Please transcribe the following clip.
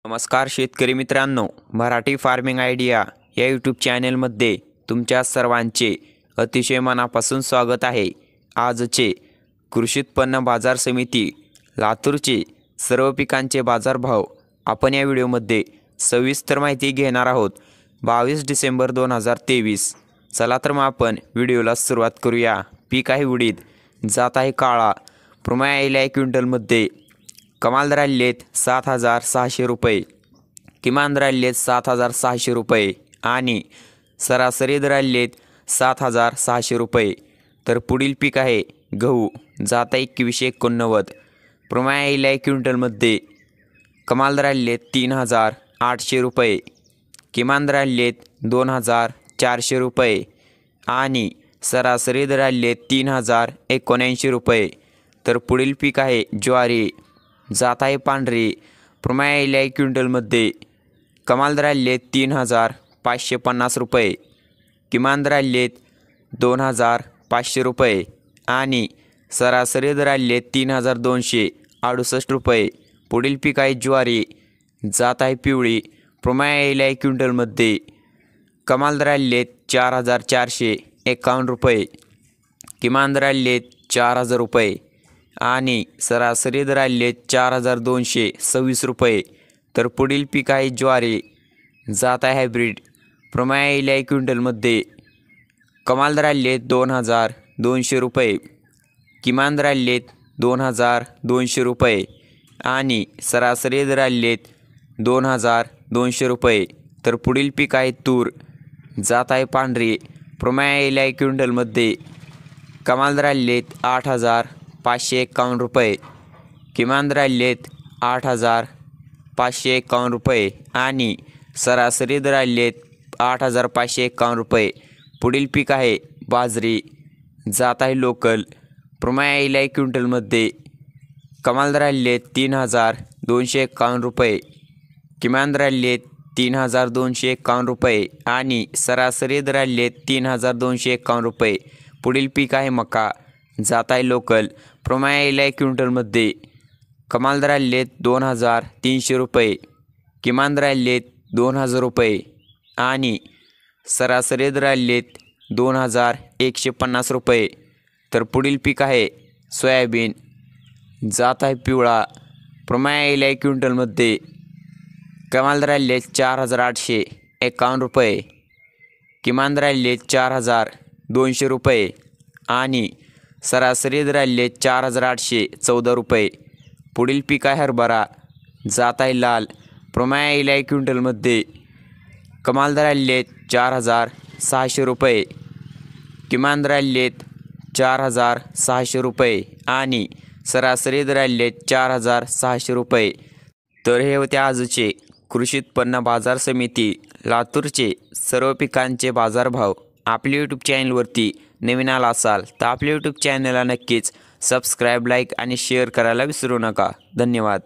नमस्कार शेतकरी मित्रांनो, मराठी फार्मिंग आयडिया या यूट्यूब चॅनेलमध्ये तुमच्या सर्वांचे अतिशय मनापासून स्वागत आहे। आजचे कृषी उत्पन्न बाजार समिती लातूरचे सर्व पिकांचे बाजारभाव आपण या व्हिडिओमध्ये सविस्तर माहिती घेणार आहोत। 22 डिसेंबर 2023। चला तर मग आपण व्हिडिओला सुरुवात करूया। पीक आहे उडीद, जात आहे काळा, प्रमाण यायला क्विंटलमध्ये कमाल दर आलेले आहेत 7,600 रुपये, किमान दर आलेले आहेत 7,600 रुपये आणि सरासरी दर आलेले आहेत 7,600 रुपये। तर पुढील पीक आहे गहू, जात आहे 2189, प्रमाण यायला क्विंटलमध्ये कमाल दर आलेले आहेत 3,800 रुपये, किमान दर आलेले आहेत 2,400 रुपये आणि सरासरी दर आलेले आहेत 3,079 रुपये। तर पुढील पीक आहे ज्वारी, जात आहे पांढरी, प्रमाण यायला क्विंटलमध्ये कमाल दर आलेले आहेत 3,550 रुपये, किमान दर आलेले आहेत 2,500 रुपये आणि सरासरी दर आलेले आहेत 3,268 रुपये। पुढील पीक आहे ज्वारी, जात आहे पिवळी, प्रमाण यायला क्विंटलमध्ये कमाल दर आलेले आहेत 4,451 रुपये, किमान दर आलेले आहेत 4,000 रुपये आणि सरासरी दर आलेले आहेत 4,226 रुपये। तर पुढील पीक आहे ज्वारी, जात आहे हायब्रिड, प्रमाण यायला क्विंटलमध्ये कमाल दर आलेले आहेत 2,200 रुपये, किमान दर आलेले आहेत 2,200 रुपये आणि सरासरी दर आलेले आहेत 2,200 रुपये। तर पुढील पीक आहे तूर, जात आहे पांढरी, प्रमाण यायला क्विंटलमध्ये कमाल दर आलेले आहेत 8,551 रुपये, किमान दर आलेले आहेत 8,551 रुपये आणि सरासरी दर आलेले आहेत 8,551 रुपये। पुढील पीक आहे बाजरी, जात आहे लोकल, प्रमाण यायला क्विंटलमध्ये कमाल दर आलेले आहेत 3,251 रुपये, किमान दर आलेले आहेत 3,251 रुपये आणि सरासरी दर आलेले आहेत 3,251 रुपये। पुढील पीक आहे मका, जात आहे लोकल, प्रमाण यायला क्विंटलमध्ये कमाल दर आलेले आहेत 2,300 रुपये, किमान दर आलेले आहेत 2,000 रुपये आणि सरासरी दर आलेले आहेत 2,150 रुपये। तर पुढील पीक आहे सोयाबीन, जात आहे पिवळा, प्रमाण यायला क्विंटलमध्ये कमाल दर आलेले आहेत 4,851 रुपये, किमान दर आलेले आहेत 4,200 रुपये आणि सरासरी दर आलेले आहेत 4,814 रुपये। पुढील पीक आहे हरभरा, जात आहे लाल, प्रमाण यायला क्विंटलमध्ये कमाल दर आलेले आहेत 4,600 रुपये, किमान दर आलेले आहेत 4,600 रुपये आणि सरासरी दर आलेले आहेत 4,600 रुपये। तर हे होते आजचे कृषी उत्पन्न बाजार समिती लातूरचे सर्व पिकांचे बाजारभाव। आपल्या यूट्यूब चॅनलवरती नवीन आला असाल तर आपल्या यूट्यूब चॅनलला नक्कीच सबस्क्राईब, लाईक आणि शेअर करायला विसरू नका। धन्यवाद।